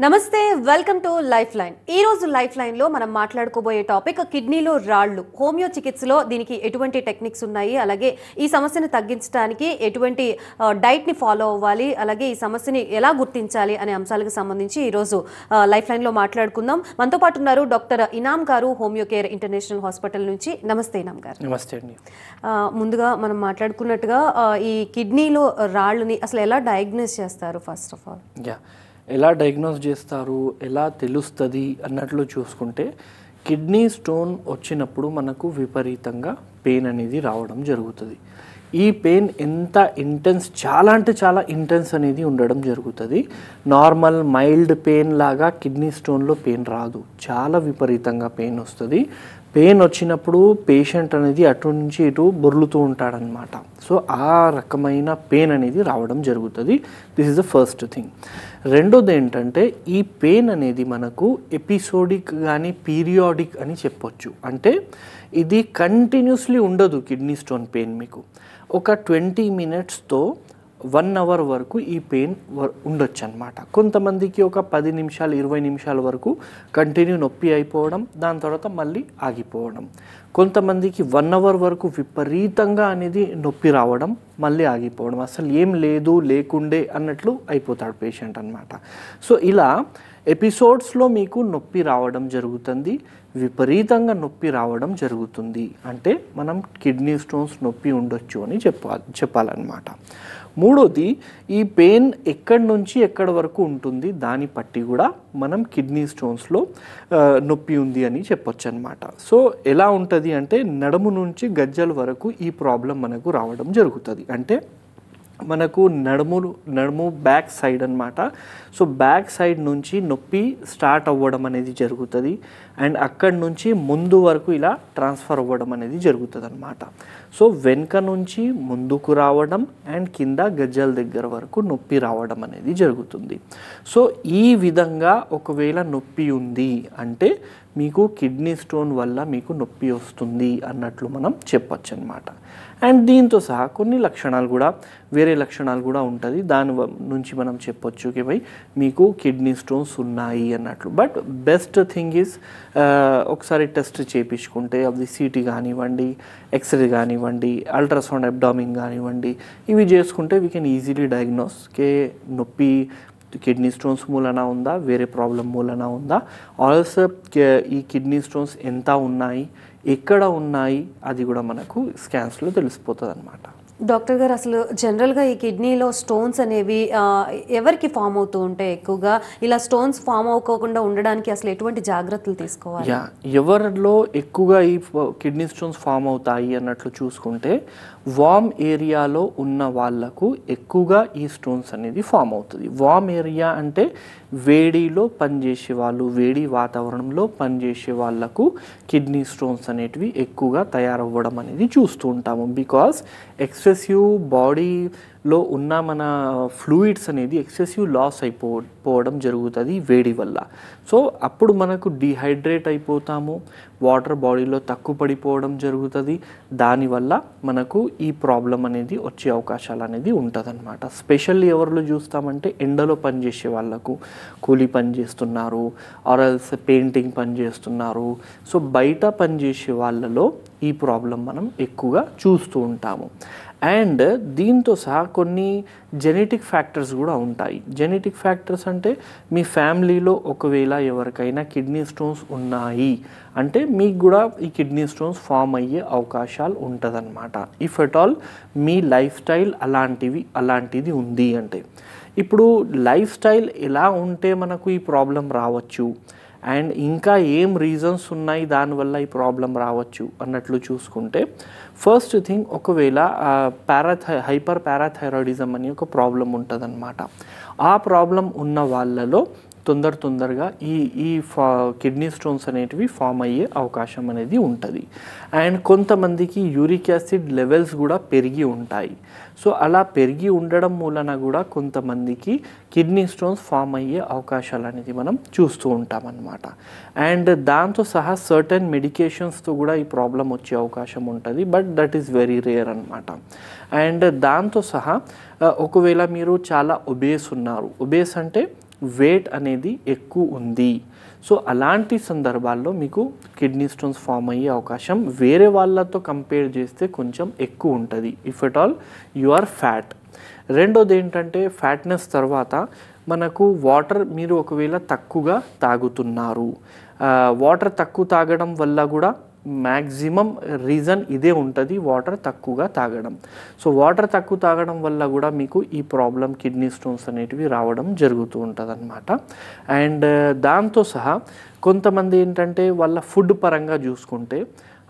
నమస్తే welcome to life line. ఈ రోజు లైఫ్ లైన్ లో మనం మాట్లాడుకోబోయే టాపిక్ కిడ్నీలో రాళ్ళు. హోమియో చికిత్సలో దీనికి ఎటువంటి టెక్నిక్స్ ఉన్నాయి, అలాగే ఈ సమస్యను తగ్గించడానికి ఎటువంటి డైట్ ని ఫాలో అవ్వాలి, అలాగే ఈ సమస్యని ఎలా గుర్తించాలి అనే అంశాలకు సంబంధించి ఈ రోజు లైఫ్ లైన్ లో మాట్లాడుకుందాం. మనతో పాటు ఉన్నారు డాక్టర్ ఇనామ్ గారు, హోమియో కేర్ ఇంటర్నేషనల్ హాస్పిటల్ నుంచి. నమస్తే ఇనామ్ గారు. నమస్తే అండి. ముందుగా మనం మాట్లాడుకున్నట్టుగా ఈ కిడ్నీలో రాళ్ళని అసలు ఎలా డయాగ్నోస్ చేస్తారు? ఫస్ట్ ఆఫ్ ఆల్ ఎలా డయాగ్నోస్ చేస్తారు, ఎలా తెలుస్తుంది అన్నట్లు చూసుకుంటే, కిడ్నీ స్టోన్ వచ్చినప్పుడు మనకు విపరీతంగా పెయిన్ అనేది రావడం జరుగుతుంది. ఈ పెయిన్ ఎంత ఇంటెన్స్, చాలా అంటే చాలా ఇంటెన్స్ అనేది ఉండడం జరుగుతుంది. నార్మల్ మైల్డ్ పెయిన్ లాగా కిడ్నీ స్టోన్లో పెయిన్ రాదు, చాలా విపరీతంగా పెయిన్ వస్తుంది. పెయిన్ వచ్చినప్పుడు పేషెంట్ అనేది అటు నుంచి ఇటు బొర్లుతూ ఉంటాడనమాట. సో ఆ రకమైన పెయిన్ అనేది రావడం జరుగుతుంది. This is the first thing. రెండోది ఏంటంటే, ఈ పెయిన్ అనేది మనకు ఎపిసోడిక్ కానీ పీరియాడిక్ అని చెప్పొచ్చు. అంటే ఇది కంటిన్యూస్లీ ఉండదు. కిడ్నీ స్టోన్ పెయిన్ మీకు ఒక 20 minutesతో 1 hour వరకు ఈ పెయిన్ ఉండొచ్చు అనమాట. కొంతమందికి ఒక 10 నిమిషాలు 20 నిమిషాల వరకు కంటిన్యూ నొప్పి అయిపోవడం, దాని తర్వాత మళ్ళీ ఆగిపోవడం. కొంతమందికి 1 hour వరకు విపరీతంగా అనేది నొప్పి రావడం, మళ్ళీ ఆగిపోవడం, అసలు ఏం లేదు లేకుండే అన్నట్లు అయిపోతాడు పేషెంట్ అనమాట. సో ఇలా ఎపిసోడ్స్లో మీకు నొప్పి రావడం జరుగుతుంది, విపరీతంగా నొప్పి రావడం జరుగుతుంది. అంటే మనం కిడ్నీ స్టోన్స్ నొప్పి ఉండొచ్చు అని చెప్పాలన్నమాట. మూడోది, ఈ పెయిన్ ఎక్కడి నుంచి ఎక్కడి వరకు ఉంటుంది దాన్ని బట్టి కూడా మనం కిడ్నీ స్టోన్స్లో నొప్పి ఉంది అని చెప్పొచ్చు అనమాట. సో ఎలా ఉంటుంది అంటే, నడుము నుంచి గజ్జల వరకు ఈ ప్రాబ్లం మనకు రావడం జరుగుతుంది. అంటే మనకు నడుము బ్యాక్ సైడ్ అనమాట. సో బ్యాక్ సైడ్ నుంచి నొప్పి స్టార్ట్ అవ్వడం అనేది జరుగుతుంది, అండ్ అక్కడి నుంచి ముందు వరకు ఇలా ట్రాన్స్ఫర్ అవ్వడం అనేది జరుగుతుంది అనమాట. సో వెనుక నుంచి ముందుకు రావడం అండ్ కింద గజ్జల దగ్గర వరకు నొప్పి రావడం అనేది జరుగుతుంది. సో ఈ విధంగా ఒకవేళ నొప్పి ఉంది అంటే మీకు కిడ్నీ స్టోన్ వల్ల మీకు నొప్పి వస్తుంది అన్నట్లు మనం చెప్పొచ్చు అనమాట. అండ్ దీంతో సహా కొన్ని లక్షణాలు కూడా, వేరే లక్షణాలు కూడా ఉంటుంది. దాని నుంచి మనం చెప్పొచ్చు కి భయ్ మీకు కిడ్నీ స్టోన్స్ ఉన్నాయి అన్నట్లు. బట్ బెస్ట్ థింగ్ ఈజ్ ఒకసారి టెస్ట్ చేయించుకుంటే, అది సిటీ కానివ్వండి, ఎక్స్రే కానివ్వండి, అల్ట్రాసౌండ్ అబ్డామిన్ కానివ్వండి, ఇవి చేసుకుంటే వీ కెన్ ఈజీలీ డయాగ్నోస్ కే నొప్పి కిడ్నీ స్టోన్స్ మూలన ఉందా, వేరే ప్రాబ్లం మూలన ఉందా, ఆల్సో ఈ కిడ్నీ స్టోన్స్ ఎంత ఉన్నాయి, ఎక్కడ ఉన్నాయి, అది కూడా మనకు స్కాన్స్లో తెలిసిపోతుంది అనమాట. డాక్టర్ గారు, అసలు జనరల్గా ఈ కిడ్నీలో స్టోన్స్ అనేవి ఎవరికి ఫామ్ అవుతూ ఉంటాయి? ఎక్కువగా ఇలా స్టోన్స్ ఫామ్ అవ్వకుండా ఉండడానికి అసలు ఎటువంటి జాగ్రత్తలు తీసుకోవాలి? ఎవరిలో ఎక్కువగా ఈ కిడ్నీ స్టోన్స్ ఫామ్ అవుతాయి అన్నట్లు చూసుకుంటే, వామ్ ఏరియాలో ఉన్న వాళ్ళకు ఎక్కువగా ఈ స్టోన్స్ అనేది ఫామ్ అవుతుంది. వామ్ ఏరియా అంటే వేడిలో పనిచేసే వాళ్ళు, వేడి వాతావరణంలో పనిచేసే వాళ్ళకు కిడ్నీ స్టోన్స్ అనేటివి ఎక్కువగా తయారవ్వడం అనేది చూస్తూ ఉంటాము. బికాస్ ఎక్సెసివ్ బాడీలో ఉన్న మన ఫ్లూయిడ్స్ అనేది ఎక్సెసివ్ లాస్ అయిపోవడం జరుగుతుంది వేడి వల్ల. సో అప్పుడు మనకు డిహైడ్రేట్ అయిపోతాము, వాటర్ బాడీలో తక్కువ పడిపోవడం జరుగుతుంది. దానివల్ల మనకు ఈ ప్రాబ్లం అనేది వచ్చే అవకాశాలు అనేది ఉంటుంది అనమాట. స్పెషల్లీ ఎవరిలో చూస్తామంటే, ఎండలో పనిచేసే వాళ్ళకు, కూలీ పని చేస్తున్నారు, ఆర్ఎల్స్ పెయింటింగ్ పని చేస్తున్నారు, సో బయట పనిచేసే వాళ్ళలో ఈ ప్రాబ్లం మనం ఎక్కువగా చూస్తూ ఉంటాము. అండ్ దీంతో సహా కొన్ని జెనెటిక్ ఫ్యాక్టర్స్ కూడా ఉంటాయి. జెనెటిక్ ఫ్యాక్టర్స్ అంటే, మీ ఫ్యామిలీలో ఒకవేళ ఎవరికైనా కిడ్నీ స్టోన్స్ ఉన్నాయి అంటే మీకు కూడా ఈ కిడ్నీ స్టోన్స్ ఫామ్ అయ్యే అవకాశాలు ఉంటుందన్నమాట. If at all me life style అలాంటిది ఉంది అంటే. ఇప్పుడు లైఫ్ స్టైల్ ఎలా ఉంటే మనకు ఈ ప్రాబ్లం రావచ్చు, అండ్ ఇంకా ఏం రీజన్స్ ఉన్నాయి దానివల్ల ఈ ప్రాబ్లం రావచ్చు అన్నట్లు చూసుకుంటే, ఫస్ట్ థింగ్, ఒకవేళ హైపర్ పారాథైరాయిడిజం అని ఒక ప్రాబ్లం ఉంటుందన్నమాట. ఆ ప్రాబ్లం ఉన్న వాళ్ళలో తొందరగా ఈ కిడ్నీ స్టోన్స్ అనేటివి ఫామ్ అయ్యే అవకాశం అనేది ఉంటుంది. అండ్ కొంతమందికి యూరిక్ యాసిడ్ లెవెల్స్ కూడా పెరిగి ఉంటాయి. సో అలా పెరిగి ఉండడం మూలన కూడా కొంతమందికి కిడ్నీ స్టోన్స్ ఫామ్ అయ్యే అవకాశాలు అనేది మనం చూస్తూ ఉంటామన్నమాట. అండ్ దాంతో సహా సర్టెన్ మెడికేషన్స్తో కూడా ఈ ప్రాబ్లం వచ్చే అవకాశం ఉంటుంది, but that is very rare అనమాట. అండ్ దాంతో సహా ఒకవేళ మీరు చాలా ఒబేస్ ఉన్నారు, ఒబేస్ అంటే వెయిట్ అనేది ఎక్కువ ఉంది. సో అలాంటి సందర్భాల్లో మీకు కిడ్నీ స్టోన్స్ ఫామ్ అయ్యే అవకాశం వేరే వాళ్ళతో కంపేర్ చేస్తే కొంచెం ఎక్కువ ఉంటుంది, if at all you are fat. రెండోది ఏంటంటే ఫ్యాట్నెస్ తర్వాత మనకు వాటర్ మీరు ఒకవేళ తక్కువగా తాగుతున్నారు, వాటర్ తక్కువ తాగడం వల్ల కూడా మ్యాక్సిమం రీజన్ ఇదే ఉంటుంది, వాటర్ తక్కువగా తాగడం. సో వాటర్ తక్కువ తాగడం వల్ల కూడా మీకు ఈ ప్రాబ్లం కిడ్నీ స్టోన్స్ అనేటివి రావడం జరుగుతూ ఉంటుంది అన్నమాట. అండ్ దాంతో సహా కొంతమంది ఏంటంటే వాళ్ళ ఫుడ్ పరంగా చూసుకుంటే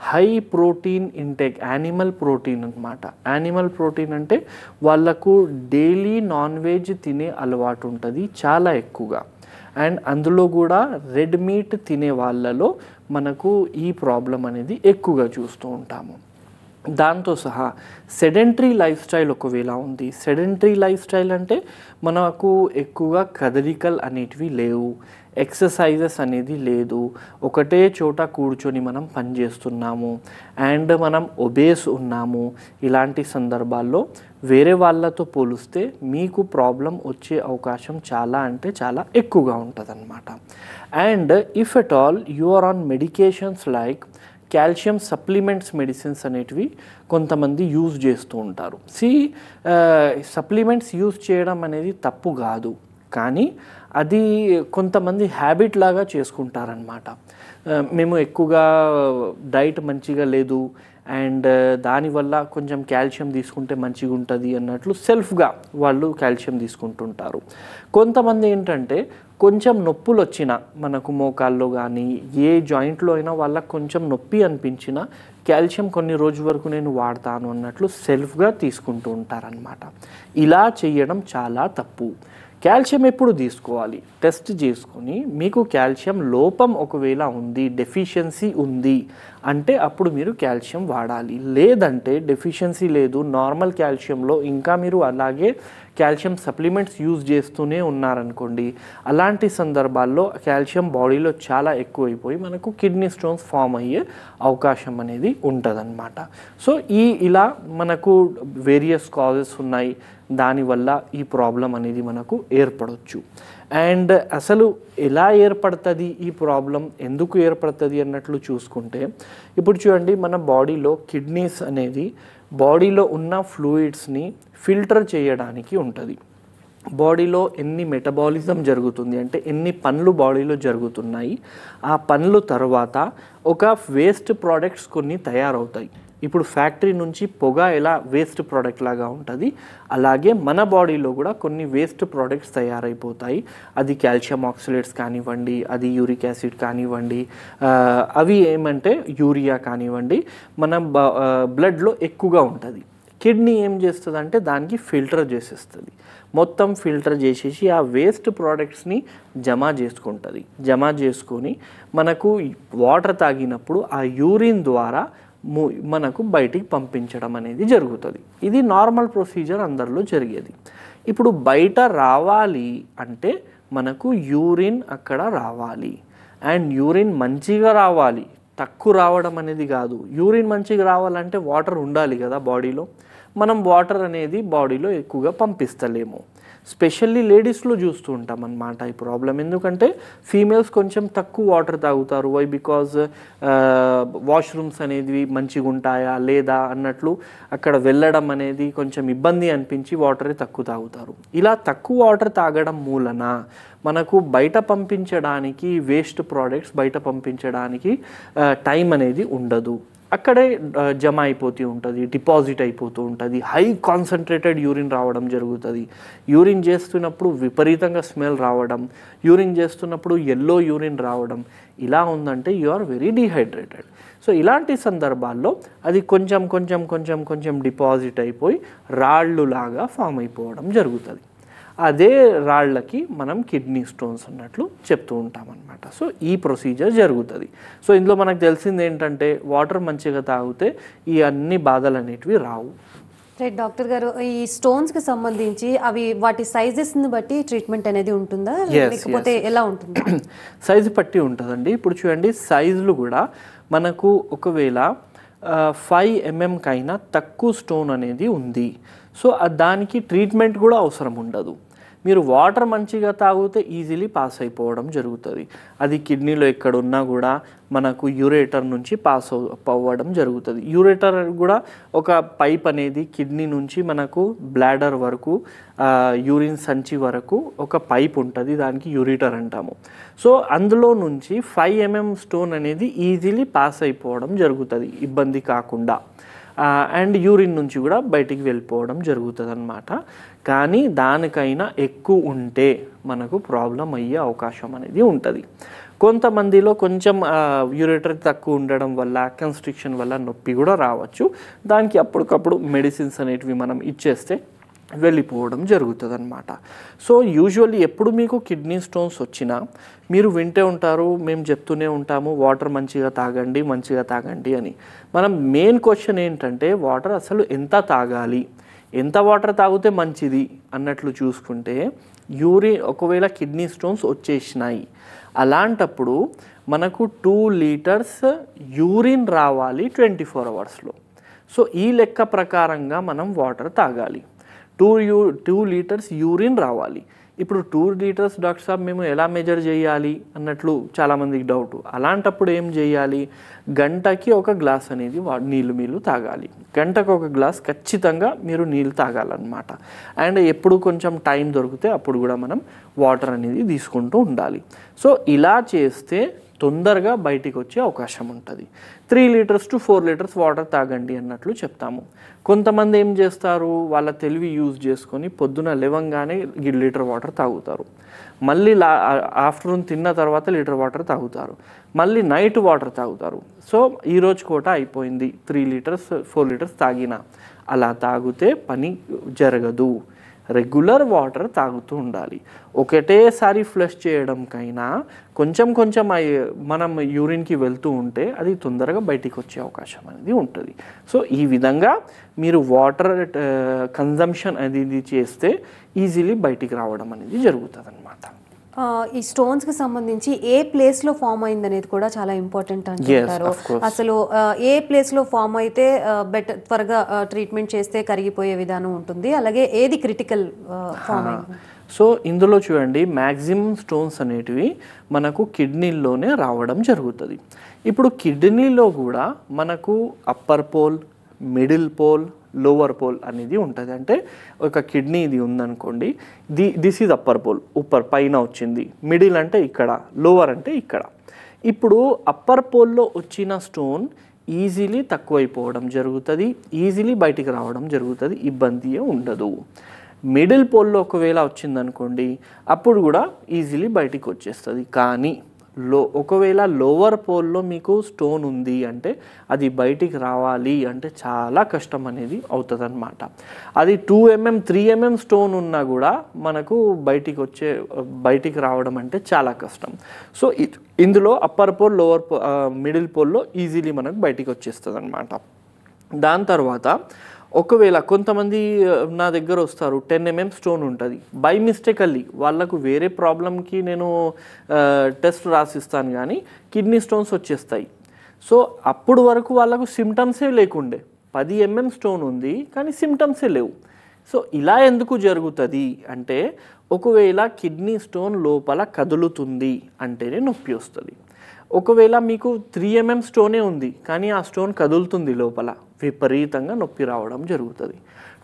high protein intake, animal protein అనమాట. యానిమల్ ప్రోటీన్ అంటే వాళ్ళకు డైలీ నాన్ వెజ్ తినే అలవాటు ఉంటుంది చాలా ఎక్కువగా. అండ్ అందులో కూడా రెడ్ మీట్ తినే వాళ్ళలో మనకు ఈ ప్రాబ్లం అనేది ఎక్కువగా చూస్తూ ఉంటాము. దాంతో సహా సెడెంటరీ లైఫ్ స్టైల్ ఒకవేళ ఉంది, సెడెంటరీ లైఫ్ స్టైల్ అంటే మనకు ఎక్కువగా కదలికలు అనేటివి లేవు, ఎక్సర్సైజెస్ అనేది లేదు, ఒకటే చోట కూర్చొని మనం పనిచేస్తున్నాము అండ్ మనం ఒబేస్ ఉన్నాము. ఇలాంటి సందర్భాల్లో వేరే వాళ్ళతో పోలిస్తే మీకు ప్రాబ్లం వచ్చే అవకాశం చాలా అంటే చాలా ఎక్కువగా ఉంటుంది అన్నమాట. And if at all you are on medications like calcium supplements medicines అనేటివి కొంతమంది యూజ్ చేస్తూ ఉంటారు. సప్లిమెంట్స్ యూజ్ చేయడం అనేది తప్పు కాదు, కానీ అది కొంతమంది హ్యాబిట్ లాగా చేసుకుంటారనమాట. మేము ఎక్కువగా డైట్ మంచిగా లేదు అండ్ దానివల్ల కొంచెం కాల్షియం తీసుకుంటే మంచిగా ఉంటుంది అన్నట్లు సెల్ఫ్గా వాళ్ళు కాల్షియం తీసుకుంటుంటారు. కొంతమంది ఏంటంటే కొంచెం నొప్పులు వచ్చినా మనకు మోకాల్లో కానీ ఏ జాయింట్లో అయినా వాళ్ళకు కొంచెం నొప్పి అనిపించినా కాల్షియం కొన్ని రోజుల వరకు నేను వాడతాను అన్నట్లు సెల్ఫ్గా తీసుకుంటూ ఉంటారనమాట. ఇలా చేయడం చాలా తప్పు. కాల్షియం ఎప్పుడు తీసుకోవాలి, టెస్ట్ చేసుకొని మీకు కాల్షియం లోపం ఒకవేళ ఉంది, డెఫిషియన్సీ ఉంది అంటే అప్పుడు మీరు కాల్షియం వాడాలి. లేదంటే డెఫిషియన్సీ లేదు, నార్మల్ కాల్షియంలో ఇంకా మీరు అలాగే కాల్షియం సప్లిమెంట్స్ యూజ్ చేస్తూనే ఉన్నారనుకోండి, అలాంటి సందర్భాల్లో కాల్షియం బాడీలో చాలా ఎక్కువైపోయి మనకు కిడ్నీ స్టోన్స్ ఫామ్ అయ్యే అవకాశం అనేది ఉంటుందన్నమాట. సో ఇలా మనకు వేరియస్ కాజెస్ ఉన్నాయి, దానివల్ల ఈ ప్రాబ్లం అనేది మనకు ఏర్పడవచ్చు. అండ్ అసలు ఎలా ఏర్పడుతుంది ఈ ప్రాబ్లం, ఎందుకు ఏర్పడుతుంది అన్నట్లు చూసుకుంటే, ఇప్పుడు చూడండి మన బాడీలో కిడ్నీస్ అనేది బాడీలో ఉన్న ఫ్లూయిడ్స్ని ఫిల్టర్ చేయడానికి ఉంటుంది. బాడీలో ఎన్ని మెటబాలిజం జరుగుతుంది అంటే ఎన్ని పనులు బాడీలో జరుగుతున్నాయి, ఆ పనులు తర్వాత ఒక వేస్ట్ ప్రోడక్ట్స్ కొన్ని తయారవుతాయి. ఇప్పుడు ఫ్యాక్టరీ నుంచి పొగ ఎలా వేస్ట్ ప్రోడక్ట్ లాగా ఉంటుంది, అలాగే మన బాడీలో కూడా కొన్ని వేస్ట్ ప్రోడక్ట్స్ తయారైపోతాయి. అది కాల్షియం ఆక్సిలేట్స్ కానివ్వండి, అది యూరిక్ యాసిడ్ కానివ్వండి, అవి ఏమంటే యూరియా కానివ్వండి, మన బ్లడ్లో ఎక్కువగా ఉంటుంది. కిడ్నీ ఏం చేస్తుంది అంటే దానికి ఫిల్టర్ చేసేస్తుంది, మొత్తం ఫిల్టర్ చేసేసి ఆ వేస్ట్ ప్రోడక్ట్స్ని జమ చేసుకుంటుంది. జమ చేసుకొని మనకు వాటర్ తాగినప్పుడు ఆ యూరిన్ ద్వారా మనకు బయటికి పంపించడం అనేది జరుగుతుంది. ఇది నార్మల్ ప్రొసీజర్ అందరిలో జరిగేది. ఇప్పుడు బయట రావాలి అంటే మనకు యూరిన్ అక్కడ రావాలి అండ్ యూరిన్ మంచిగా రావాలి, తక్కువ రావడం అనేది కాదు. యూరిన్ మంచిగా రావాలంటే వాటర్ ఉండాలి కదా బాడీలో, మనం వాటర్ అనేది బాడీలో ఎక్కువగా పంపిస్తలేము. స్పెషల్లీ లేడీస్లో చూస్తూ ఉంటాం అన్నమాట ఈ ప్రాబ్లం. ఎందుకంటే ఫీమేల్స్ కొంచెం తక్కువ వాటర్ తాగుతారు. వై బికాజ్ వాష్రూమ్స్ అనేవి మంచిగా ఉంటాయా లేదా అన్నట్లు అక్కడ వెళ్ళడం అనేది కొంచెం ఇబ్బంది అనిపించి వాటరే తక్కువ తాగుతారు. ఇలా తక్కువ వాటర్ తాగడం మూలన మనకు బయట పంపించడానికి వేస్ట్ ప్రోడక్ట్స్ బయట పంపించడానికి టైం అనేది ఉండదు, అక్కడే జమ అయిపోతూ ఉంటుంది, డిపాజిట్ అయిపోతూ ఉంటుంది. హై కాన్సన్ట్రేటెడ్ యూరిన్ రావడం జరుగుతుంది. యూరిన్ చేస్తున్నప్పుడు విపరీతంగా స్మెల్ రావడం, యూరిన్ చేస్తున్నప్పుడు ఎల్లో యూరిన్ రావడం, ఇలా ఉందంటే you are very dehydrated. So ఇలాంటి సందర్భాల్లో అది కొంచెం కొంచెం కొంచెం కొంచెం డిపాజిట్ అయిపోయి రాళ్ళు లాగా ఫామ్ అయిపోవడం జరుగుతుంది. అదే రాళ్ళకి మనం కిడ్నీ స్టోన్స్ అన్నట్లు చెప్తూ ఉంటాం అన్నమాట. సో ఈ ప్రొసీజర్ జరుగుతుంది. సో ఇందులో మనకు తెలిసింది ఏంటంటే వాటర్ మంచిగా తాగితే ఈ అన్ని బాధలు అనేటివి రావు. రైట్ డాక్టర్ గారు, ఈ స్టోన్స్కి సంబంధించి అవి వాటి సైజెస్ని బట్టి ట్రీట్మెంట్ అనేది ఉంటుందా లేకపోతే ఎలా ఉంటుంది? సైజు పట్టి ఉంటుందండి. ఇప్పుడు చూడండి సైజులు కూడా మనకు ఒకవేళ 5 mm కైనా తక్కువ స్టోన్ అనేది ఉంది, సో దానికి ట్రీట్మెంట్ కూడా అవసరం ఉండదు. మీరు వాటర్ మంచిగా తాగితే ఈజీలీ పాస్ అయిపోవడం జరుగుతుంది. అది కిడ్నీలో ఎక్కడున్నా కూడా మనకు యూరేటర్ నుంచి పాస్ అవ్వడం జరుగుతుంది. యూరేటర్ కూడా ఒక పైప్ అనేది కిడ్నీ నుంచి మనకు బ్లాడర్ వరకు యూరిన్ సంచి వరకు ఒక పైప్ ఉంటుంది, దానికి యూరేటర్ అంటాము. సో అందులో నుంచి 5 mm స్టోన్ అనేది ఈజీలీ పాస్ అయిపోవడం జరుగుతుంది ఇబ్బంది కాకుండా. అండ్ యూరిన్ నుంచి కూడా బయటికి వెళ్ళిపోవడం జరుగుతుంది అన్నమాట. కానీ దానికైనా ఎక్కువ ఉంటే మనకు ప్రాబ్లం అయ్యే అవకాశం అనేది ఉంటుంది. కొంతమందిలో కొంచెం యూరేటర్ తక్కువ ఉండడం వల్ల కన్స్ట్రిక్షన్ వల్ల నొప్పి కూడా రావచ్చు. దానికి అప్పటికప్పుడు మెడిసిన్స్ అనేటివి మనం ఇచ్చేస్తే వెళ్ళిపోవడం జరుగుతుంది అన్నమాట. సో యూజువల్లీ ఎప్పుడు మీకు కిడ్నీ స్టోన్స్ వచ్చినా మీరు వింటే ఉంటారు, మేము చెప్తూనే ఉంటాము వాటర్ మంచిగా తాగండి అని. మనం మెయిన్ క్వశ్చన్ ఏంటంటే వాటర్ అసలు ఎంత తాగాలి, ఎంత వాటర్ తాగితే మంచిది అన్నట్లు చూసుకుంటే, ఒకవేళ కిడ్నీ స్టోన్స్ వచ్చేసినాయి అలాంటప్పుడు మనకు 2 లీటర్స్ యూరిన్ రావాలి 24 అవర్స్లో. సో ఈ లెక్క ప్రకారంగా మనం వాటర్ తాగాలి. 2 లీటర్స్ యూరిన్ రావాలి. ఇప్పుడు 2 లీటర్స్ డాక్టర్ సాబ్ మేము ఎలా మెజర్ చేయాలి అన్నట్లు చాలామందికి డౌట్. అలాంటప్పుడు ఏం చేయాలి, గంటకి ఒక గ్లాస్ అనేది నీళ్ళు తాగాలి. గంటకు ఒక గ్లాస్ ఖచ్చితంగా మీరు నీళ్ళు తాగాలన్నమాట. అండ్ ఎప్పుడు కొంచెం టైం దొరికితే అప్పుడు కూడా మనం వాటర్ అనేది తీసుకుంటూ ఉండాలి. సో ఇలా చేస్తే తొందరగా బయటికి వచ్చే అవకాశం ఉంటుంది. 3 లీటర్స్ టు 4 లీటర్స్ వాటర్ తాగండి అన్నట్లు చెప్తాము. కొంతమంది ఏం చేస్తారు, వాళ్ళ తెలివి యూజ్ చేసుకొని పొద్దున లేవంగానే లీటర్ వాటర్ తాగుతారు, మళ్ళీ ఆఫ్టర్నూన్ తిన్న తర్వాత లీటర్ వాటర్ తాగుతారు, మళ్ళీ నైట్ వాటర్ తాగుతారు. సో ఈరోజు కోట అయిపోయింది, 3 లీటర్స్ 4 లీటర్స్ తాగినా. అలా తాగితే పని జరగదు. రెగ్యులర్ వాటర్ తాగుతూ ఉండాలి. ఒకటేసారి ఫ్లష్ చేయడంకైనా కొంచెం మనం యూరిన్కి వెళ్తూ ఉంటే అది తొందరగా బయటికి వచ్చే అవకాశం అనేది ఉంటుంది. సో ఈ విధంగా మీరు వాటర్ కన్జంప్షన్ అనేది చేస్తే ఈజీలీ బయటికి రావడం అనేది జరుగుతుంది అన్నమాట. ఈ స్టోన్స్కి సంబంధించి ఏ ప్లేస్లో ఫామ్ అయింది అనేది కూడా చాలా ఇంపార్టెంట్ అంటారు. అసలు ఏ ప్లేస్లో ఫామ్ అయితే బెటర్, త్వరగా ట్రీట్మెంట్ చేస్తే కరిగిపోయే విధానం ఉంటుంది, అలాగే ఏది క్రిటికల్ ఫామ్ అయింది? సో ఇందులో చూడండి, మ్యాక్సిమం స్టోన్స్ అనేటివి మనకు కిడ్నీలోనే రావడం జరుగుతుంది. ఇప్పుడు కిడ్నీలో కూడా మనకు upper pole, middle pole, lower pole అనేది ఉంటుంది. అంటే ఒక కిడ్నీ ఇది ఉందనుకోండి, దిస్ ఈజ్ అప్పర్ పోల్, పైన వచ్చింది, మిడిల్ అంటే ఇక్కడ, లోవర్ అంటే ఇక్కడ. ఇప్పుడు అప్పర్ పోల్లో వచ్చిన స్టోన్ ఈజీలీ తక్కువైపోవడం జరుగుతుంది, ఈజీలీ బయటికి రావడం జరుగుతుంది, ఇబ్బంది ఉండదు. మిడిల్ పోల్లో ఒకవేళ వచ్చిందనుకోండి అప్పుడు కూడా ఈజీలీ బయటికి వచ్చేస్తుంది. కానీ ఒకవేళ లోవర్ పోల్లో మీకు స్టోన్ ఉంది అంటే అది బయటికి రావాలి అంటే చాలా కష్టం అనేది అవుతుంది అన్నమాట. అది 2 mm 3 mm స్టోన్ ఉన్నా కూడా మనకు బయటికి రావడం అంటే చాలా కష్టం. సో ఇందులో అప్పర్ పోల్, లోవర్ మిడిల్ పోల్లో ఈజీలీ మనకు బయటికి వచ్చేస్తుంది అన్నమాట. దాని తర్వాత ఒకవేళ కొంతమంది నా దగ్గర వస్తారు, 10 mm స్టోన్ ఉంటుంది, బై మిస్టేకల్లీ వాళ్ళకు వేరే ప్రాబ్లంకి నేను టెస్ట్ రాసిస్తాను కానీ కిడ్నీ స్టోన్స్ వచ్చేస్తాయి. సో అప్పుడు వరకు వాళ్ళకు సిమ్టమ్సే లేకుండే, 10 mm స్టోన్ ఉంది కానీ సిమ్టమ్సే లేవు. సో ఇలా ఎందుకు జరుగుతుంది అంటే, ఒకవేళ కిడ్నీ స్టోన్ లోపల కదులుతుంది అంటేనే నొప్పి వస్తుంది. ఒకవేళ మీకు 3 mm స్టోనే ఉంది కానీ ఆ స్టోన్ కదులుతుంది లోపల, విపరీతంగా నొప్పి రావడం జరుగుతుంది.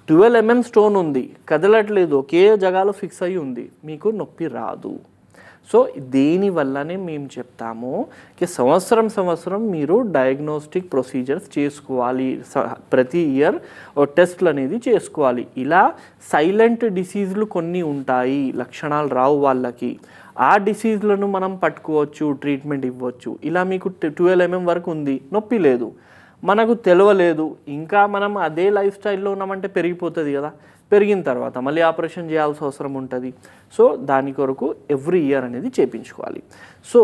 12 mm స్టోన్ ఉంది, కదలట్లేదు, ఒకే జగాలో ఫిక్స్ అయ్యి ఉంది, మీకు నొప్పి రాదు. సో దీనివల్లనే మేము చెప్తాము సంవత్సరం మీరు డయాగ్నోస్టిక్ ప్రొసీజర్స్ చేసుకోవాలి, ప్రతి ఇయర్ టెస్ట్లు అనేది చేసుకోవాలి. ఇలా సైలెంట్ డిసీజ్లు కొన్ని ఉంటాయి, లక్షణాలు రావు వాళ్ళకి, ఆ డిసీజ్లను మనం పట్టుకోవచ్చు, ట్రీట్మెంట్ ఇవ్వచ్చు. ఇలా మీకు 12 mm వరకు ఉంది, నొప్పి లేదు, మనకు తెలియలేదు, ఇంకా మనం అదే లైఫ్ స్టైల్లో ఉన్నామంటే పెరిగిపోతుంది కదా, పెరిగిన తర్వాత మళ్ళీ ఆపరేషన్ చేయాల్సిన అవసరం ఉంటుంది. సో దాని కొరకు ఎవ్రీ ఇయర్ అనేది చేయించుకోవాలి. సో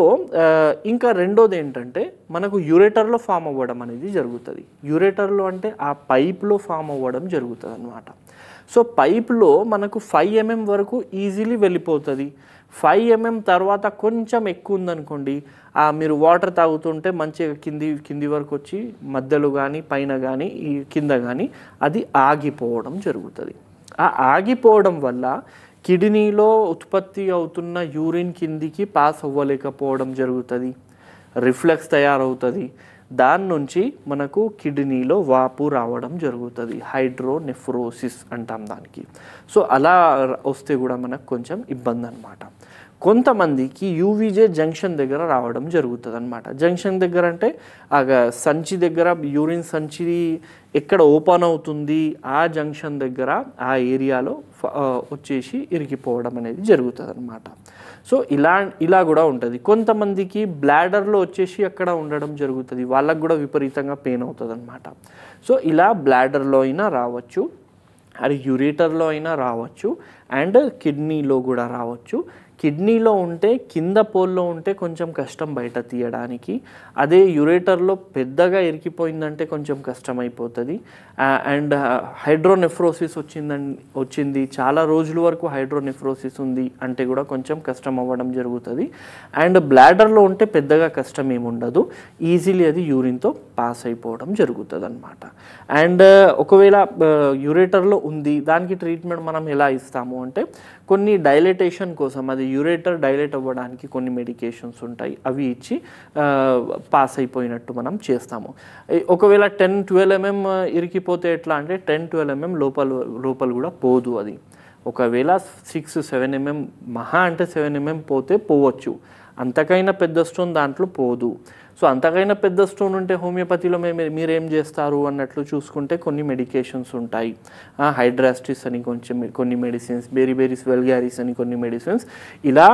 ఇంకా రెండోది ఏంటంటే, మనకు యూరేటర్లో ఫామ్ అవ్వడం అనేది జరుగుతుంది. యూరేటర్లో అంటే ఆ పైప్లో ఫామ్ అవ్వడం జరుగుతుంది అన్నమాట. సో పైప్లో మనకు 5 mm వరకు ఈజీలీ వెళ్ళిపోతుంది. 5 mm తర్వాత కొంచెం ఎక్కువ ఉందనుకోండి, మీరు వాటర్ తాగుతుంటే మంచిగా కింది వరకు వచ్చి మధ్యలో కానీ పైన కానీ ఈ కింద కానీ అది ఆగిపోవడం జరుగుతుంది. ఆ ఆగిపోవడం వల్ల కిడ్నీలో ఉత్పత్తి అవుతున్న యూరిన్ కిందికి పాస్ అవ్వలేకపోవడం జరుగుతుంది, రిఫ్లెక్స్ తయారవుతుంది. దాని నుంచి మనకు కిడ్నీలో వాపు రావడం జరుగుతుంది, హైడ్రోనెఫ్రోసిస్ అంటాం దానికి. సో అలా వస్తే కూడా మనకు కొంచెం ఇబ్బంది అనమాట. కొంతమందికి యూవీజే జంక్షన్ దగ్గర రావడం జరుగుతుంది అనమాట. జంక్షన్ దగ్గర అంటే సంచి దగ్గర, యూరిన్ సంచి ఎక్కడ ఓపెన్ అవుతుంది ఆ జంక్షన్ దగ్గర ఆ ఏరియాలో వచ్చేసి ఇరిగిపోవడం అనేది జరుగుతుంది అనమాట. సో ఇలా కూడా ఉంటుంది. కొంతమందికి బ్లాడర్లో వచ్చేసి అక్కడ ఉండడం జరుగుతుంది, వాళ్ళకు కూడా విపరీతంగా పెయిన్ అవుతుంది అనమాట. సో ఇలా బ్లాడర్లో అయినా రావచ్చు, అది యూరేటర్లో అయినా రావచ్చు, అండ్ కిడ్నీలో కూడా రావచ్చు. కిడ్నీలో ఉంటే కింద పోల్లో ఉంటే కొంచెం కష్టం బయట తీయడానికి, అదే యురేటర్లో పెద్దగా ఇరికిపోయిందంటే కొంచెం కష్టమైపోతుంది. అండ్ హైడ్రోనెఫ్రోసిస్ వచ్చింది చాలా రోజుల వరకు హైడ్రోనెఫ్రోసిస్ ఉంది అంటే కూడా కొంచెం కష్టం అవ్వడం జరుగుతుంది. అండ్ బ్లాడర్లో ఉంటే పెద్దగా కష్టం ఏముండదు, ఈజీలీ అది యూరిన్తో పాస్ అయిపోవడం జరుగుతుంది అనమాట. అండ్ ఒకవేళ యురేటర్లో ఉంది, దానికి ట్రీట్మెంట్ మనం ఎలా ఇస్తాము అంటే కొన్ని డైలేటేషన్ కోసం, అది యూరేటర్ డైలేట్ అవ్వడానికి కొన్ని మెడికేషన్స్ ఉంటాయి, అవి ఇచ్చి పాస్ అయిపోయినట్టు మనం చేస్తాము. ఒకవేళ 10-12 mm ఇరికిపోతే ఎట్లా అంటే 10-12 mm లోపల కూడా పోదు. అది ఒకవేళ 6-7 mm మహా అంటే 7 mm పోతే పోవచ్చు, అంతకైనా పెద్ద స్టోన్ దాంట్లో పోదు. సో అంతకైనా పెద్ద స్టోన్ ఉంటే హోమియోపతిలో మీరేం చేస్తారు అన్నట్లు చూసుకుంటే కొన్ని మెడికేషన్స్ ఉంటాయి. హైడ్రాస్టిస్ అని కొన్ని మెడిసిన్స్, బెరీబెరీస్ వెల్గారిస్ అని కొన్ని మెడిసిన్స్, ఇలా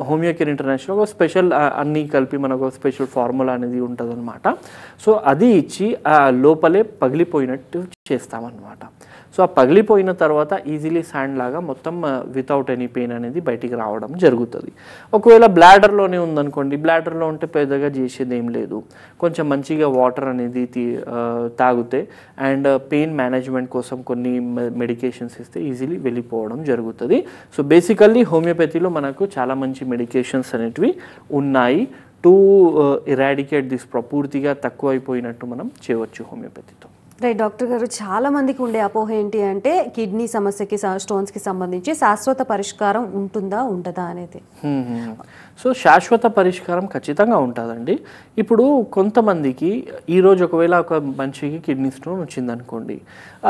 హోమియో కేర్ ఇంటర్నేషనల్ ఒక స్పెషల్ అన్నీ కలిపి మనకు ఒక స్పెషల్ ఫార్ములా అనేది ఉంటుంది అనమాట. సో అది ఇచ్చి లోపలే పగిలిపోయినట్టు చేస్తామన్నమాట. సో ఆ పగిలిపోయిన తర్వాత ఈజీలీ శాండ్ లాగా మొత్తం వితౌట్ ఎనీ పెయిన్ అనేది బయటికి రావడం జరుగుతుంది. ఒకవేళ బ్లాడర్లోనే ఉందనుకోండి, బ్లాడర్లో ఉంటే పెద్దగా చేసేది ఏం లేదు, కొంచెం మంచిగా వాటర్ అనేది తాగితే అండ్ పెయిన్ మేనేజ్మెంట్ కోసం కొన్ని మెడికేషన్స్ ఇస్తే ఈజీలీ వెళ్ళిపోవడం జరుగుతుంది. సో బేసికల్లీ హోమియోపతిలో మనకు చాలా మంచి మెడికేషన్స్ అనేటివి ఉన్నాయి టు ఇరాడికేట్ దిస్, పూర్తిగా తక్కువ అయిపోయినట్టు మనం చేయవచ్చు హోమియోపతితో. రైట్ డాక్టర్ గారు, చాలా మందికి ఉండే అపోహ ఏంటి అంటే కిడ్నీ సమస్యకి, స్టోన్స్కి సంబంధించి శాశ్వత పరిష్కారం ఉంటుందా ఉండదా అనేది. సో శాశ్వత పరిష్కారం ఖచ్చితంగా ఉంటుందండి. ఇప్పుడు కొంతమందికి ఈరోజు ఒకవేళ ఒక మనిషికి కిడ్నీ స్టోన్ వచ్చిందనుకోండి,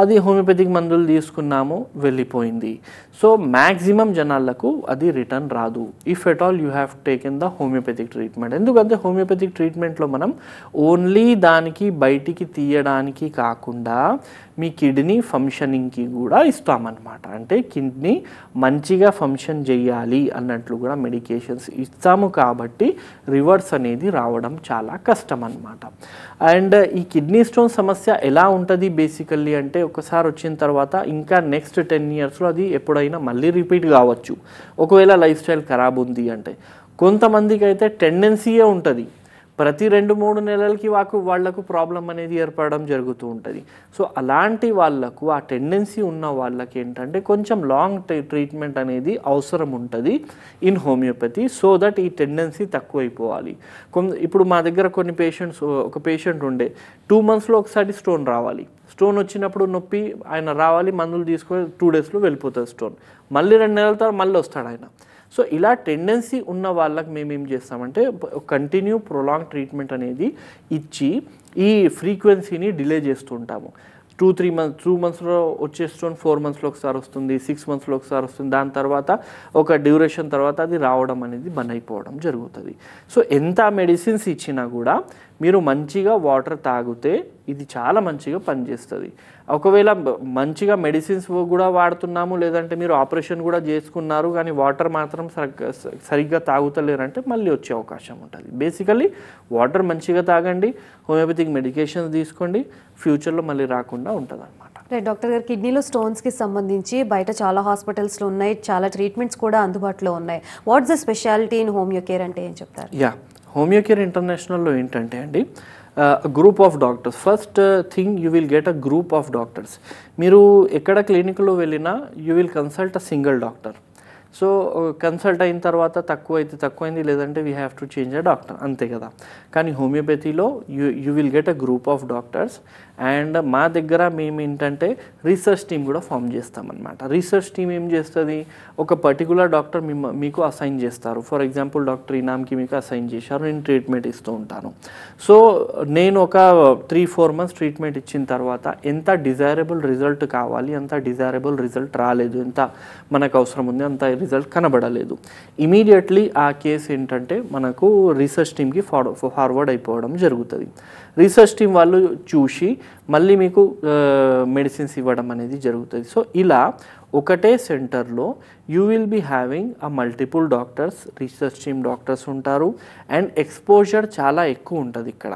అది హోమియోపతిక్ మందులు తీసుకున్నాము వెళ్ళిపోయింది. సో మ్యాక్సిమం జనాలకు అది రిటర్న్ రాదు if at all you have taken the homeopathic treatment. ఎందుకంటే హోమియోపతిక్ ట్రీట్మెంట్లో మనం ఓన్లీ దానికి బయటికి తీయడానికి కాకుండా మీ కిడ్నీ ఫంక్షనింగ్కి కూడా ఇస్తామన్నమాట. అంటే కిడ్నీ మంచిగా ఫంక్షన్ చేయాలి అన్నట్లు కూడా మెడికేషన్స్ ఇస్తాము, కాబట్టి రివర్స్ అనేది రావడం చాలా కష్టం అన్నమాట. అండ్ ఈ కిడ్నీ స్టోన్ సమస్య ఎలా ఉంటుంది బేసికల్లీ అంటే, ఒకసారి వచ్చిన తర్వాత ఇంకా నెక్స్ట్ 10 yearsలో అది ఎప్పుడైనా మళ్ళీ రిపీట్ కావచ్చు, ఒకవేళ లైఫ్ స్టైల్ ఖరాబ్ ఉంది అంటే. కొంతమందికి అయితే టెండెన్సీయే ఉంటుంది, ప్రతి 2-3 నెలలకి వాళ్లకు ప్రాబ్లం అనేది ఏర్పడడం జరుగుతూ ఉంటుంది. సో అలాంటి వాళ్ళకు, ఆ టెండెన్సీ ఉన్న వాళ్ళకి ఏంటంటే కొంచెం లాంగ్ ట్రీట్మెంట్ అనేది అవసరం ఉంటుంది ఇన్ హోమియోపతి, సో దట్ ఈ టెండెన్సీ తక్కువైపోవాలి. ఇప్పుడు మా దగ్గర కొన్ని పేషెంట్స్, ఒక పేషెంట్ ఉండే 2 monthsలో ఒకసారి స్టోన్ రావాలి, స్టోన్ వచ్చినప్పుడు నొప్పి ఆయన రావాలి, మందులు తీసుకొని 2 daysలో వెళ్ళిపోతుంది స్టోన్, మళ్ళీ 2 నెలల తర్వాత మళ్ళీ వస్తాడు ఆయన. సో ఇలా టెండెన్సీ ఉన్న వాళ్ళకి మేము ఏం చేస్తామంటే కంటిన్యూ ప్రొలాంగ్ ట్రీట్మెంట్ అనేది ఇచ్చి ఈ ఫ్రీక్వెన్సీని డిలే చేస్తూ ఉంటాము. 2 monthsలో వచ్చే స్టోన్ 4 monthsలో ఒకసారి వస్తుంది, 6 monthsలో ఒకసారి వస్తుంది, దాని తర్వాత ఒక డ్యూరేషన్ తర్వాత అది రావడం అనేది బంద్ అయిపోవడం జరుగుతుంది. సో ఎంత మెడిసిన్స్ ఇచ్చినా కూడా మీరు మంచిగా వాటర్ తాగితే ఇది చాలా మంచిగా పనిచేస్తుంది. ఒకవేళ మంచిగా మెడిసిన్స్ కూడా వాడుతున్నాము, లేదంటే మీరు ఆపరేషన్ కూడా చేసుకున్నారు కానీ వాటర్ మాత్రం సరిగ్గా తాగుతలేరంటే మళ్ళీ వచ్చే అవకాశం ఉంటుంది. బేసికల్లీ వాటర్ మంచిగా తాగండి, హోమియోపతిక్ మెడికేషన్స్ తీసుకోండి, ఫ్యూచర్లో మళ్ళీ రాకుండా ఉంటుంది అనమాట. రైట్ డాక్టర్ గారు, కిడ్నీలో స్టోన్స్కి సంబంధించి బయట చాలా హాస్పిటల్స్లో ఉన్నాయి, చాలా ట్రీట్మెంట్స్ కూడా అందుబాటులో ఉన్నాయి. What's the speciality in homeo care అంటే ఏం చెప్తారు? హోమియో కేర్ ఇంటర్నేషనల్లో ఏంటంటే అండి, group of doctors. First thing you will get a group of doctors. మీరు ఎక్కడ క్లినిక్లో వెళ్ళినా you will consult a single doctor. So consult అయిన తర్వాత తక్కువైంది లేదంటే we have to change a doctor, అంతే కదా. కానీ హోమియోపతిలో you will get a group of doctors. And మా దగ్గర మేము ఏంటంటే రీసెర్చ్ టీమ్ కూడా ఫామ్ చేస్తామన్నమాట. రీసెర్చ్ టీమ్ ఏం చేస్తుంది, ఒక పర్టికులర్ డాక్టర్ మీకు అసైన్ చేస్తారు. ఫర్ ఎగ్జాంపుల్ డాక్టర్ ఇనామ్కి మీకు అసైన్ చేశారు, నేను ట్రీట్మెంట్ ఇస్తూ ఉంటాను. సో నేను ఒక 3-4 months ట్రీట్మెంట్ ఇచ్చిన తర్వాత ఎంత డిజైరబుల్ రిజల్ట్ కావాలి, ఎంత డిజైరబుల్ రిజల్ట్ రాలేదు, ఎంత మనకు అవసరం ఉంది అంత రిజల్ట్ కనబడలేదు, ఇమీడియట్లీ ఆ కేసు ఏంటంటే మనకు రీసెర్చ్ టీమ్కి ఫార్వర్డ్ అయిపోవడం జరుగుతుంది. రీసెర్చ్ టీమ్ వాళ్ళు చూసి మళ్ళీ మీకు మెడిసిన్స్ ఇవ్వడం అనేది జరుగుతుంది. సో ఇలా ఒకటే సెంటర్లో you will be having a multiple doctors, research team doctors ఉంటారు. అండ్ ఎక్స్పోజర్ చాలా ఎక్కువ ఉంటుంది ఇక్కడ.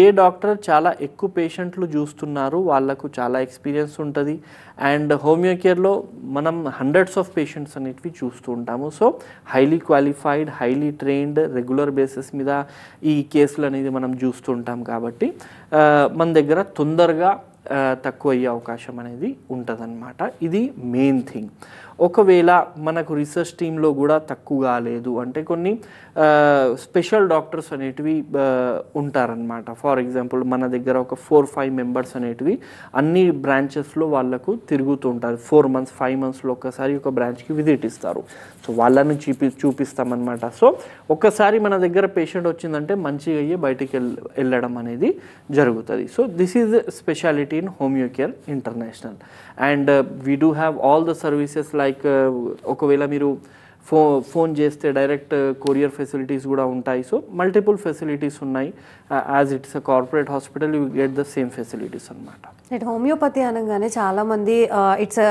ఏ డాక్టర్ చాలా ఎక్కువ పేషెంట్లు చూస్తున్నారు వాళ్ళకు చాలా ఎక్స్పీరియన్స్ ఉంటుంది. అండ్ హోమియో కేర్లో మనం హండ్రెడ్స్ ఆఫ్ పేషెంట్స్ అనేటివి చూస్తూ ఉంటాము. So highly qualified, highly trained, regular basis మీద ఈ కేసులు అనేది మనం చూస్తూ ఉంటాం కాబట్టి మన దగ్గర తొందరగా తక్కువ అయ్యే అవకాశం అనేది ఉంటుందన్నమాట. ఇది మెయిన్ థింగ్. ఒకవేళ మనకు రీసెర్చ్ టీంలో కూడా తక్కువ కాలేదు అంటే కొన్ని స్పెషల్ డాక్టర్స్ అనేటివి ఉంటారనమాట. ఫర్ ఎగ్జాంపుల్ మన దగ్గర ఒక 4-5 మెంబర్స్ అనేటివి అన్ని బ్రాంచెస్లో వాళ్ళకు తిరుగుతూ ఉంటారు. 4 months 5 monthsలో ఒకసారి ఒక బ్రాంచ్కి విజిట్ ఇస్తారు. సో వాళ్ళని చూపిస్తామన్నమాట. సో ఒక్కసారి మన దగ్గర పేషెంట్ వచ్చిందంటే మంచిగా అయ్యి బయటికి వెళ్ళడం అనేది జరుగుతుంది. So this is speciality in homeo care international. And we do have all the services like ఒకవేళ మీరు ఫోన్ చేస్తే డైరెక్ట్ కొరియర్ ఫెసిలిటీస్ కూడా ఉంటాయి. సో మల్టిపుల్ ఫెసిలిటీస్ ఉన్నాయి. As it's a corporate hospital you get the same facilities అనమాట. Homeopathy అనగానే చాలా మంది ఇట్స్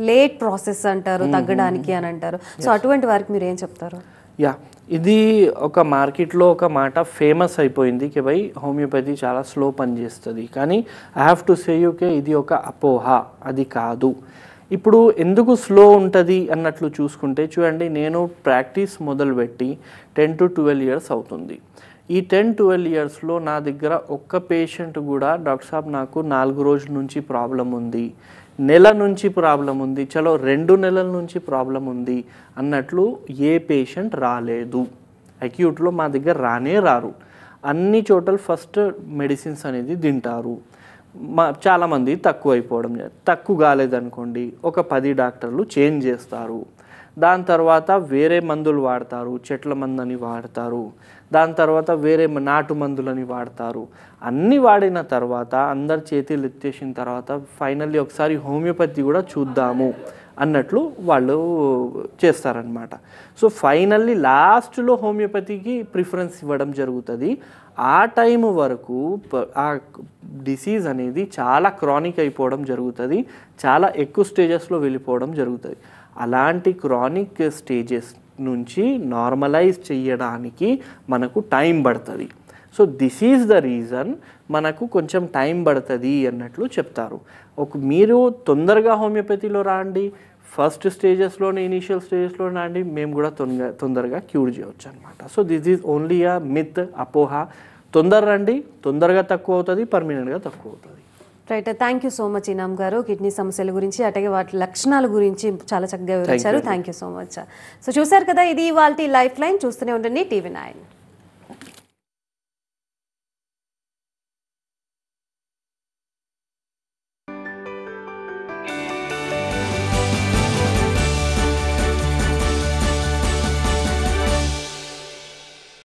లేట్ ప్రాసెస్ అంటారు తగ్గడానికి అని అంటారు. సో అటువంటి వారికి మీరు ఏం చెప్తారు? ఇది ఒక మార్కెట్లో ఒక మాట ఫేమస్ అయిపోయింది కి భయ్ హోమియోపతి చాలా స్లో పనిచేస్తుంది. కానీ I have to say UK ఇది ఒక అపోహ, అది కాదు. ఇప్పుడు ఎందుకు స్లో ఉంటుంది అన్నట్లు చూసుకుంటే చూడండి, నేను ప్రాక్టీస్ మొదలుపెట్టి 10 to 12 years అవుతుంది. ఈ 10-12 yearsలో నా దగ్గర ఒక్క పేషెంట్ కూడా డాక్టర్ సాబ్ నాకు 4 రోజుల నుంచి ప్రాబ్లం ఉంది, నెల నుంచి ప్రాబ్లం ఉంది, చలో 2 నెలల నుంచి ప్రాబ్లం ఉంది అన్నట్లు ఏ పేషెంట్ రాలేదు. అక్యూట్లో మా దగ్గర రారు. అన్ని చోట్ల ఫస్ట్ మెడిసిన్స్ అనేది తింటారు. చాలామంది తక్కువ అయిపోవడం, తక్కువ కాలేదనుకోండి ఒక 10 డాక్టర్లు చేంజ్ చేస్తారు. దాని తర్వాత వేరే మందులు వాడతారు, చెట్ల మందని వాడతారు, దాని తర్వాత వేరే నాటు మందులని వాడతారు. అన్నీ వాడిన తర్వాత అందరు చేతులు ఎత్తేసిన తర్వాత ఫైనల్లీ ఒకసారి హోమియోపతి కూడా చూద్దాము అన్నట్లు వాళ్ళు చేస్తారనమాట. సో ఫైనల్లీ లాస్ట్లో హోమియోపతికి ప్రిఫరెన్స్ ఇవ్వడం జరుగుతుంది. ఆ టైం వరకు ఆ డిసీజ్ అనేది చాలా క్రానిక్ అయిపోవడం జరుగుతుంది, చాలా ఎక్కువ స్టేజెస్లో వెళ్ళిపోవడం జరుగుతుంది. అలాంటి క్రానిక్ స్టేజెస్ నుంచి నార్మలైజ్ చేయడానికి మనకు టైం పడుతుంది. So this is the reason మనకు కొంచెం టైం పడుతుంది అన్నట్లు చెప్తారు. మీరు తొందరగా హోమియోపతిలో రాండి, ఫస్ట్ స్టేజెస్లోనే ఇనీషియల్ స్టేజెస్లో రాండి, మేము కూడా తొందరగా క్యూర్ చేయవచ్చు అనమాట. So this is only a myth, అపోహ. తొందర రండి, తొందరగా తక్కువ అవుతుంది, పర్మనెంట్గా తక్కువ అవుతుంది. Right, thank you so much Inam garu. Kidney సమస్యల గురించి అట్లాగే వాటి లక్షణాల గురించి చాలా చక్కగా వివరించారు. Thank you so much. So చూసారు కదా, ఇది ఇవాల్టి లైఫ్ లైన్. చూస్తూనే ఉండండి TV9.